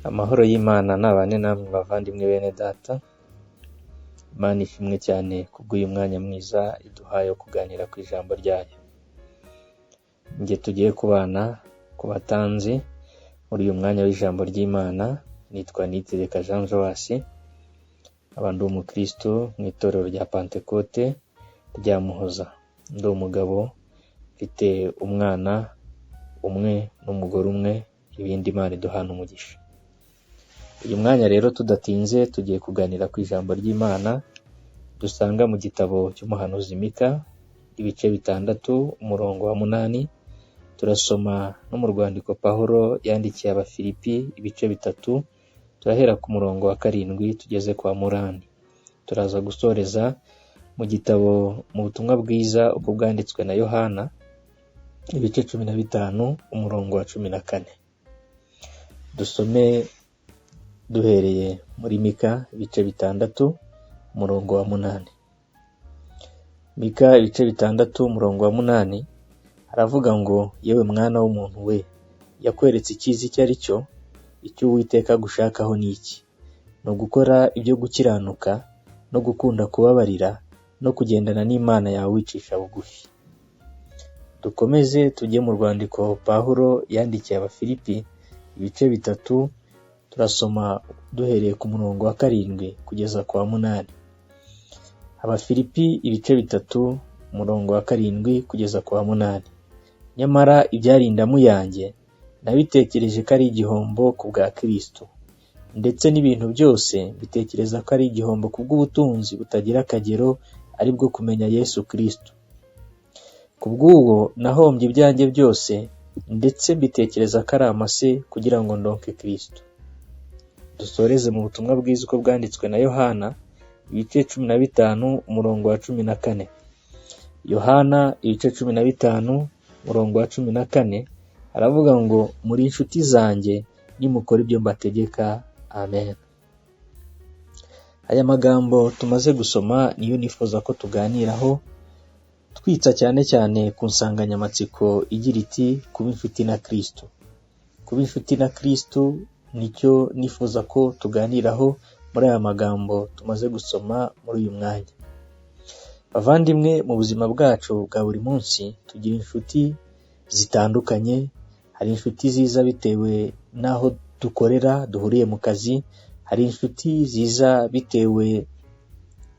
Amahoro y'Imana nabane namwe bavandimwe bene data. Imana ishimwe cyane kubw'uyu mwanya mwiza iduhaye wo kuganira ku ijambo ryayo. Nge tugiye kubana ku batanzi muri uyu mwanya w'ijambo ry'Imana. Nitwa Niyitegeka Jean Joas, ndi umukristo mu itorero rya Pentecote rya Muhoza. Ndi umugabo mfite umwana umwe n'umugore umwe, ibindi Imana iduhana umugisha. Uyu mwanya rero tudatinze tugiye kuganira ku ijambo ry'Imana dusanga mu gitabo cy'umuhanuzi Mika, ibice 6, umurongo wa 8. Turasoma no mu rwandiko Pawulo yandikiye Abafilipi, ibice 3, turahera ku murongo wa 7 tugeze kwa 8. Turaza gusoreza mu gitabo mu butumwa bwiza uko bwanditswe na Yohana, ibice 15, umurongo wa 14. Dusome duhereye muri Mika, ibice 6, umurongo wa 8. Mika ibice 6, umurongo wa 8 aravuga ngo, yewe mwana w'umuntu we, yakweretse icyiza icyo ari cyo, icyo Uwiteka gushakaho ni iki? No gukora ibyo gukiranuka, no gukunda kubabarira, no kugendana n'Imana yawe wicisha bugufi. Dukomeze tujye mu rwandiko Pawulo yandikiye Abafilipi, ibice 3, turasoma duhereye ku murongo wa 7 kugeza kwa 8. Abafilipi ibice 3, umurongo wa 7 kugeza kwa 8. Nyamara ibyarindamu yanjye nabitekereje ko ari igihombo ku bwa Kristo, ndetse n'ibintu byose bitekereza ko ari igihombo kubw'ubutunzi butagira akagero, ari bwo kumenya Yesu Kristo. Kubw'uwo nahombye ibyanjye byose, ndetse mbitekereza ko ari amase kugira ngo ndonke Kristo. Dusoreze mu butumwa bwiza uko bwanditswe na Yohana, ibice 15, umurongo wa 14. Yohana ibice 15, umurongo wa 14 aravuga ngo, muri inshuti zanjye nimukora ibyo mbategeka. Amen. Aya magambo tumaze gusoma niyo nifuza ko tuganiraho, twitsa cyane cyane ku nsanganyamatsiko igira iti kuba inshuti na Kristo. Kuba inshuti na Kristo nicyo nifuza ko tuganiraho muri aya magambo tumaze gusoma muri uyu mwanya. Bavandimwe, mu buzima bwacu bwa buri munsi tugira inshuti zitandukanye. Hari inshuti ziza bitewe n'aho dukorera, duhuriye mu kazi. Hari inshuti ziza bitewe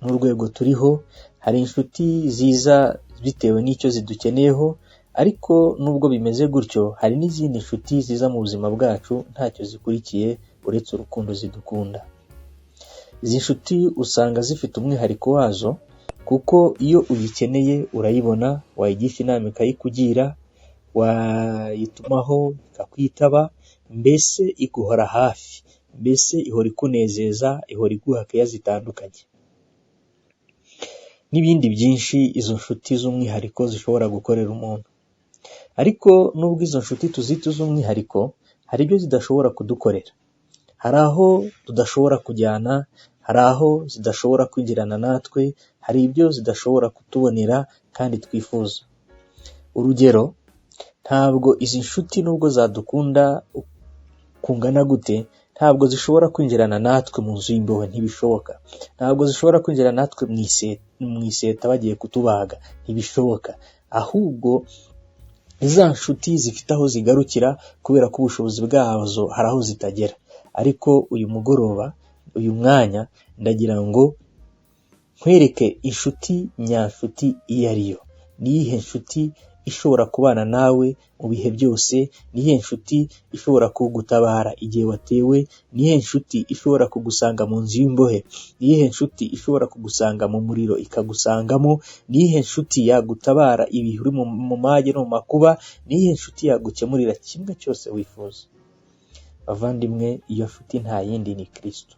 n'urwego turiho. Hari inshuti ziza bitewe n'icyo zidukeneyeho. Ariko nubwo bimeze gutyo, hari n'izindi inshuti ziza mu buzima bwacu ntacyo zikurikiye uretse urukundo zidukunda. Izi nshuti usanga zifite umwihariko wazo, kuko iyo uyikeneye urayibona, wayigisha inama ikayikugira, wayitumaho ikakwitaba, mbese iguhora hafi, mbese ihora ikunezeza, ihora iguha keya zitandukanye. N'ibindi byinshi izo nshuti z'umwihariko zishobora gukorera umuntu. Ariko nubwo izo nshuti tuzita z'umwihariko, hari ibyo zidashobora kudukorera. Hari aho tudashobora kujyana, hari aho zidashobora kwinjirana natwe, hari ibyo zidashobora kutubonera kandi twifuza. Urugero, ntabwo izi nshuti nubwo zadukunda kungana gute, ntabwo zishobora kwinjirana natwe mu nzu y'imbohe, ntibishoboka. Ntabwo zishobora kwinjira natwe mu iseta bagiye kutubaga, ntibishoboka. Ahubwo iza nshuti zifite aho zigarukira, kubera ko ubushobozi bwazo hari aho zitagera. Ariko uyu mugoroba, uyu mwanya, ndagira ngo nkwereke inshuti nyanshuti iyo ariyo. Niyihe nshuti ishobora kubana nawe mu bihe byose? Niyihe nshuti ishobora kugutabara igihe watewe? Niyihe nshuti ishobora kugusanga mu nzu y'imbohe? Niyihe nshuti ishobora kugusanga mu muriro ikagusangamo? Niyihe nshuti yagutabara ibihe uri mu mage no mu makuba? Niyihe nshuti yagukemurira kimwe cyose wifuza? Bavandimwe, iyo nshuti nta yindi ni Kristo.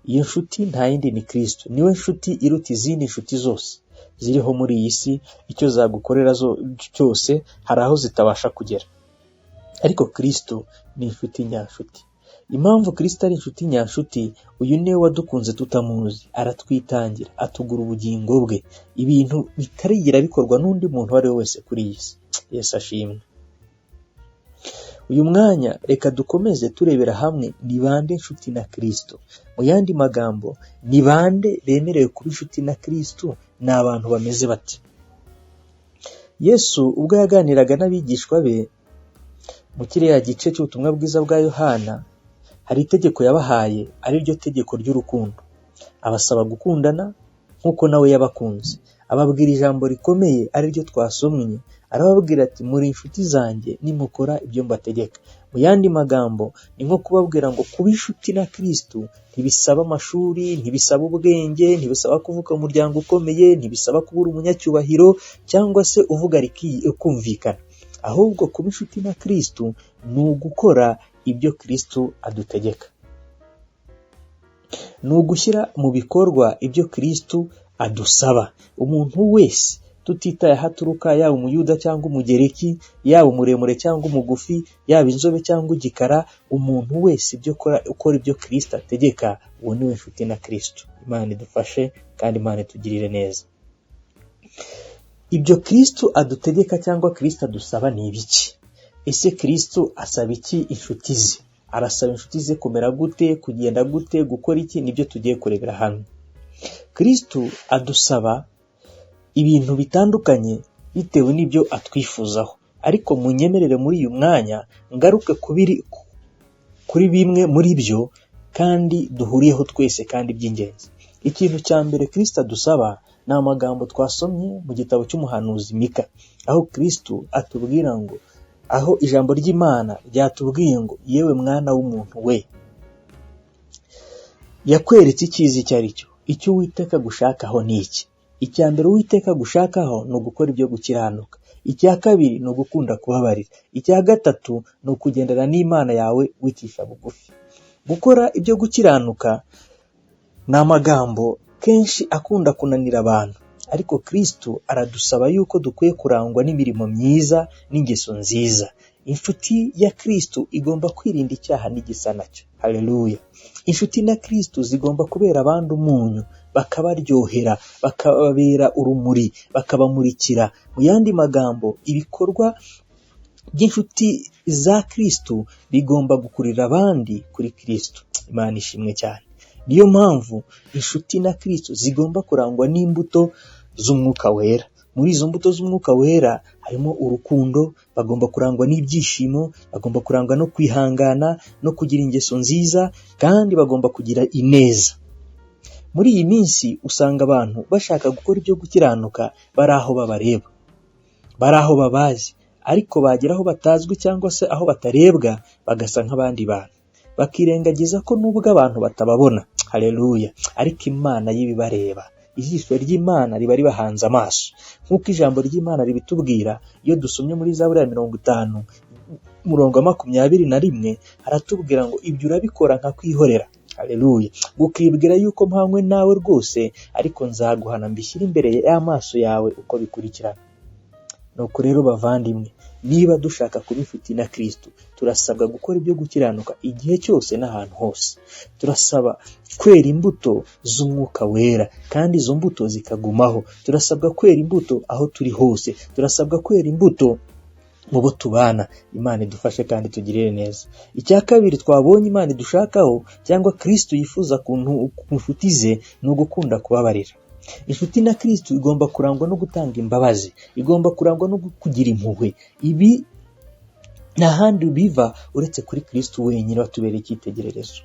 Iyo nshuti nta yindi ni Kristo. Niwe nshuti iruta izindi nshuti zose ziriho muri iyi si. Icyo zagukorera cyose hari aho zitabasha kugera. Ariko Kristo ni inshuti nyanshuti. Impamvu Kristo ari inshuti nyanshuti, uyu niwe wadukunze tutamuzi, aratwitangira, atugura ubugingo bwe, ibintu bitarigira bikorwa n'undi muntu uwo ari we wese kuri iyi si. Yesu ashimwe. Uyu mwanya reka dukomeze turebera hamwe ni bande inshuti na Kristo. Mu yandi magambo, ni bande bemerewe kuba inshuti na Kristo? Ni abantu bameze bati. Yesu ubwo yaganiraga n'abigishwa be mu kiriya gice cy'ubutumwa bwiza bwa Yohana, hari itegeko yabahaye, ari ryo tegeko ry'urukundo. Abasaba gukundana nk'uko nawe yabakunze. Ababwira ijambo rikomeye ari ryo twasomye, arababwira ati muri inshuti zanjye nimukora ibyo mbategeka. Mu yandi magambo ni nko kubabwira ngo kuba inshuti na Kristo ntibisaba amashuri, ntibisaba ubwenge, ntibisaba kuvuka mu muryango ukomeye, ntibisaba kubura umunyacyubahiro cyangwa se uvuga kumvikana. Ahubwo kuba inshuti na Kristo ni ugukora ibyo Kristo adutegeka, ni ugushyira mu bikorwa ibyo Kristo adusaba. Umuntu wese tutitaye aho aturuka, yaba umuyuda cyangwa umugereki, yaba umuremure cyangwa umugufi, yaba inzobe cyangwa igikara, umuntu wese ukora ibyo Kristo ategeka, uwo niwe inshuti na Kristo. Imana idufashe kandi Imana itugirire neza. Ibyo Kristo adutegeka cyangwa Kristo adusaba ni ibiki? Ese Kristo asaba iki inshuti ze? Arasaba inshuti ze kumera gute, kugenda gute, gukora iki? Nibyo tugiye kurebera hamwe. Kristo adusaba ibintu bitandukanye bitewe n'ibyo atwifuzaho, ariko munyemerere muri uyu mwanya ngaruke kuri bimwe muri byo kandi duhuriyeho twese kandi by'ingenzi. Ikintu cya mbere Kristo adusaba ni amagambo twasomye mu gitabo cy'umuhanuzi Mika, aho Kristo atubwira ngo, aho ijambo ry'Imana ryatubwiye ngo, yewe mwana w'umuntu we, yakweretse icyiza icyo ari cyo. Icyo Uwiteka gushakaho ni iki? Icya mbere Uwiteka gushakaho ni ugukora ibyo gukiranuka. Icya kabiri ni ugukunda kubabarira. Icya gatatu ni ukugendana n'Imana yawe wicisha bugufi. Gukora ibyo gukiranuka ni amagambo kenshi akunda kunanira abantu, ariko Kristo aradusaba yuko dukwiye kurangwa n'imirimo myiza n'ingeso nziza. Inshuti ya Kristo igomba kwirinda icyaha n'igisa nacyo. Haleluya. Inshuti na Kristo zigomba kubera abandi umunyu, bakabaryohera, bakababera urumuri, bakabamurikira. Mu yandi magambo, ibikorwa by'inshuti za Kristo bigomba gukurira abandi kuri Kristo. Imana ishimwe cyane. Niyo mpamvu inshuti na Kristo zigomba kurangwa n'imbuto z'umwuka wera. Muri izo mbuto z'umwuka wera harimo urukundo, bagomba kurangwa n'ibyishimo, bagomba kurangwa no kwihangana, no kugira ingeso nziza, kandi bagomba kugira ineza. Muri iyi minsi usanga abantu bashaka gukora ibyo gukiranuka, bari aho babareba, bari aho babazi, ariko bagera aho batazwi cyangwa se aho batarebwa bagasa nk'abandi bantu, bakirengagiza ko nubwo abantu batababona, haleluya, ariko Imana yibibareba. Ijisho ry'Imana riba ribahanze amaso, nk'uko ijambo ry'Imana ribitubwira. Iyo dusomye muri Zaburi ya 50 umurongo wa 21 haratubwira ngo, ibyo urabikora nka kwihorera, haleluya, gukibwira yuko mpanywe nawe rwose, ariko nzaguhana mbishyira imbere y'amaso yawe uko bikurikirana. Nuko rero bavandimwe, niba dushaka kuba inshuti na Kristo, turasabwa gukora ibyo gukiranuka igihe cyose n'ahantu hose. Turasaba kwera imbuto z'umwuka wera, kandi izo mbuto zikagumaho. Turasabwa kwera imbuto aho turi hose. Turasabwa kwera imbuto mu bo tubana. Imana idufashe kandi tugirire neza. Icya kabiri twabonye Imana idushakaho cyangwa Kristo yifuza ku nshuti ze ni ugukunda kubabarira. Inshuti na Kristo igomba kurangwa no gutanga imbabazi, igomba kurangwa no kugira impuhwe. Ibi nta handi biva uretse kuri Kristo wenyine watubereye icyitegererezo.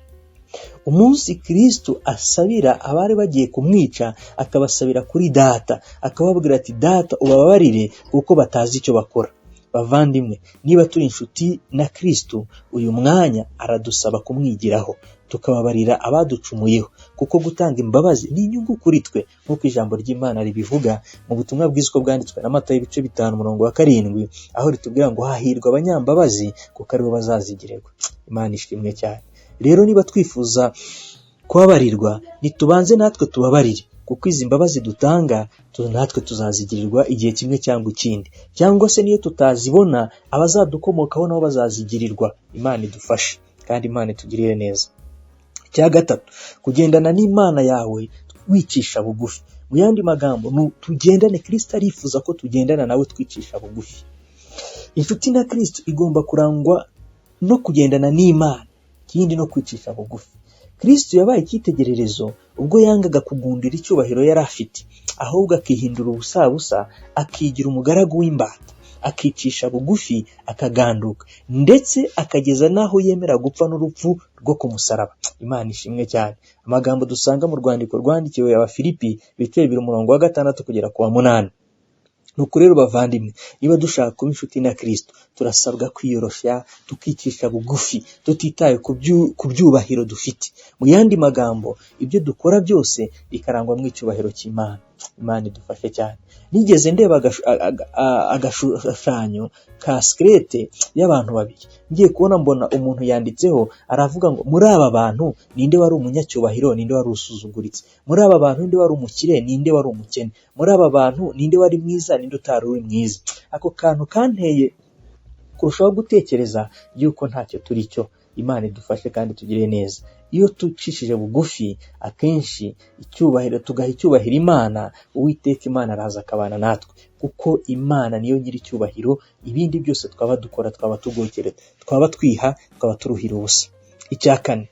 Umunsi Kristo asabira abari bagiye kumwica, akabasabira kuri Data, akababwira ati, Data ubabarire kuko batazi icyo bakora. Bavandimwe, niba turi inshuti na Kristo, uyu mwanya aradusaba kumwigiraho, tukababarira abaducumuyeho, kuko gutanga imbabazi ni inyungu kuri twe, nk'uko ijambo ry'Imana ribivuga mu butumwa bwiza uko bwanditswe na Matayo ibice 5 umurongo wa 7, aho ritubwira ngo, hahirwa abanyambabazi kuko aribo bazazigirirwa. Imana ishimwe cyane. Rero niba twifuza kubabarirwa, nitubanze natwe tubabarire, kuko izi mbabazi dutanga natwe tuzazigirirwa igihe kimwe cyangwa ikindi, cyangwa se niyo tutazibona abazadukomokaho nabo bazazigirirwa. Imana idufashe kandi Imana itugirire neza. Icya gatatu, kugendana n'Imana yawe wicisha bugufi. Mu yandi magambo, tugendane. Kristo arifuza ko tugendana nawe twicisha bugufi. Inshuti na Kristo igomba kurangwa no kugendana n'Imana, ikindi no kwicisha bugufi. Kristo yabaye icyitegererezo ubwo yangaga kugundira icyubahiro yari afite, ahubwo akihindura ubusabusa, akigira umugaragu w'imbata, akicisha bugufi, akaganduka, ndetse akageza n'aho yemera gupfa n'urupfu rwo ku musaraba. Imana ishimwe cyane. Amagambo dusanga mu rwandiko rwandikiwe Abafilipi ibice 2:6 kugera ku 8. Nuko rero bavandimwe, niba dushaka kuba inshuti na Kristo, turasabwa kwiyoroshya, tukicisha bugufi, tutitaye ku byubahiro dufite. Mu yandi magambo, ibyo dukora byose bikarangwamo icyubahiro cy'Imana. Imana idufashe cyane. Nigeze ndeba agashushanyo ka skelete y'abantu babiri. Ngiye kubona mbona umuntu yanditseho, aravuga ngo muri aba bantu ninde wari umunyacyubahiro, ninde wari usuzuguritse? Muri aba bantu ninde wari umukire, ninde wari umukene? Muri aba bantu ninde wari mwiza, ninde utari uri mwiza? Ako kantu kanteye kurushaho gutekereza yuko ntacyo turi cyo. Imana idufashe kandi tugire neza. Iyo tucishije bugufi, akenshi tugaha icyubahiro Imana, Uwiteka Imana araza akabana natwe, kuko Imana niyo nyiri icyubahiro. Ibindi byose twaba dukora, twaba tugokerera, twaba twiha, twaba turuhira ubusa. Icya kane,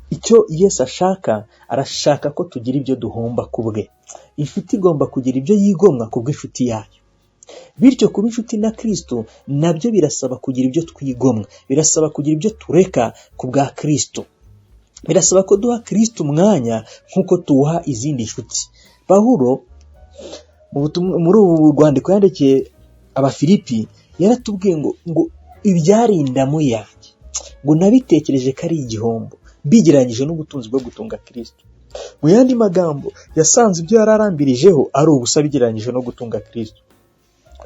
icyo Yesu ashaka, arashaka ko tugira ibyo duhomba ku bwe. Inshuti igomba kugira ibyo yigomwa ku bw'inshuti yayo. Bityo kuba inshuti na Kristo nabyo birasaba kugira ibyo twigomwa, birasaba kugira ibyo tureka ku bwa Kristo. Birasaba ko duha Kristo umwanya nk'uko tuwuha izindi nshuti. Pawulo muri ubu rwandiko yandikiye Abafilipi yaratubwiye ngo ibyarindamu yanjye ngo nabitekereje ko ari igihombo mbigereranyije n'ubutunzi bwo gutunga Kristo. Mu yandi magambo, yasanze ibyo yararambirijeho ari ubusa bigereranyije no gutunga Kristo.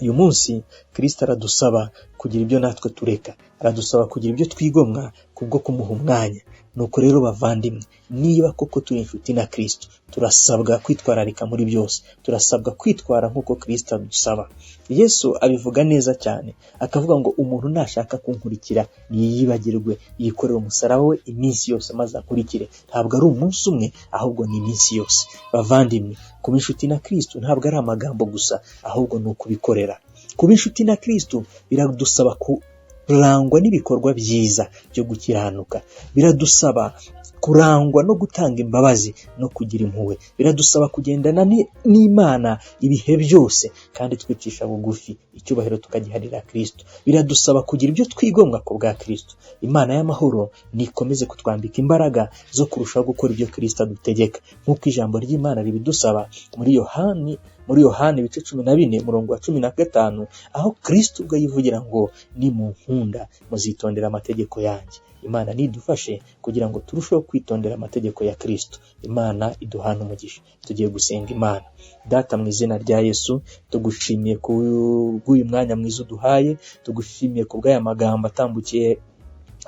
Uyu munsi Kristo aradusaba kugira ibyo natwe tureka, aradusaba kugira ibyo twigomwa kubwo kumuha umwanya. Nuko rero bavandimwe, niba koko turi inshuti na Kristo, turasabwa kwitwararika muri byose, turasabwa kwitwara nk'uko Kristo adusaba. Yesu abivuga neza cyane, akavuga ngo umuntu nashaka kunkurikira niyibagirwe, yikorera umusaraba we iminsi yose maze akurikire. Ntabwo ari umunsi umwe, ahubwo ni iminsi yose. Bavandimwe, kuba inshuti na Kristo ntabwo ari amagambo gusa, ahubwo ni ukubikorera. Kuba inshuti na Kristo biradusaba kurangwa n'ibikorwa byiza byo gukiranuka. Biradusaba kurangwa no gutanga imbabazi no kugira impuhwe. Biradusaba kugendana n'Imana ibihe byose kandi twicisha bugufi, icyubahiro tukagiharira Kristo. Biradusaba kugira ibyo twigomwa ku bwa Kristo. Imana y'amahoro nikomeze kutwambika imbaraga zo kurushaho gukora ibyo Kristo adutegeka, nk'uko ijambo ry'Imana ribidusaba muri Yohana ibice 14:15, aho Kristo ubwo yivugira ngo nimunkunda muzitondera amategeko yanjye. Imana nidufashe kugira ngo turusheho kwitondera amategeko ya Kristo. Imana iduhana umugisha. Tugiye gusenga Imana. Data, mu izina rya Yesu, tugushimiye kubw'uyu mwanya mwiza uduhaye, tugushimiye kubw'aya magambo atambukiye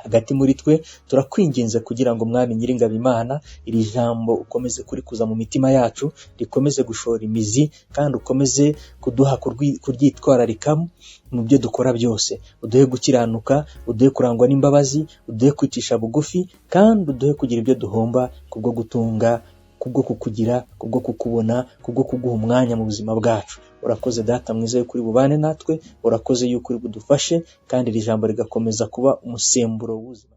hagati muri twe. Turakwinginze kugira ngo Mwami Nyiringabo Imana, iri jambo ukomeze kurikuza mu mitima yacu, rikomeze gushora imizi, kandi ukomeze kuduha kuryitwararikamo mu byo dukora byose. Uduhe gukiranuka, uduhe kurangwa n'imbabazi, uduhe kwicisha bugufi, kandi uduhe kugira ibyo duhomba kubwo gutunga, kubwo kukugira, kubwo kukubona, kubwo kuguha umwanya mu buzima bwacu. Urakoze Data mwiza yuko uri bubane natwe, urakoze yuko uri budufashe, kandi iri jambo rigakomeza kuba umusemburo w'ubuzima.